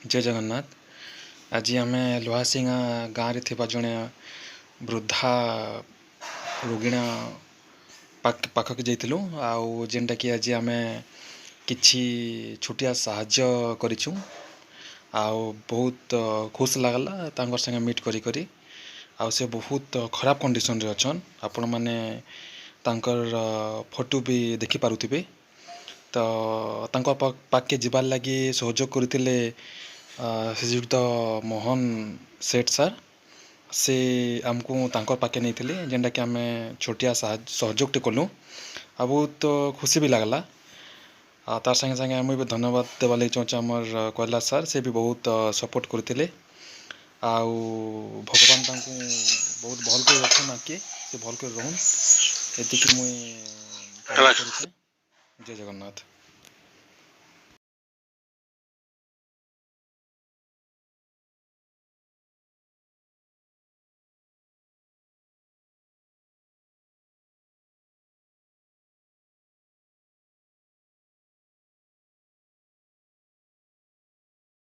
जय जगन्नाथ। आज आम लोहासिंगा गाँव में थी जड़े वृद्धा रोगिणा पाखक जाइलु आउ जेनटा कि आज आम किछि छुटिया साहाय्य करिछु आउ बहुत खुश लागला तांकर संगे मीट करी करी आउ से बहुत खराब कंडीशन रे अछन आपण माने तांकर फोटो भी देखि पारुथिबे। तो तांकर पाके जिबार लगी सहयोग करथिले श्रीजुक्त मोहन सेठ सर से आमको तांकर पाके नहीं थे जेनटा कि आम छोटिया सहयोग कलु आ बहुत खुशी भी लगला। तार संगे संगे मुझे धन्यवाद देवा लगी चाहूँ आमर कैलाश सर से भी बहुत सपोर्ट करते आउ भगवान तांको बहुत भल कर रखन आके से भल कर रहन एतिक मुई जय जगन्नाथ।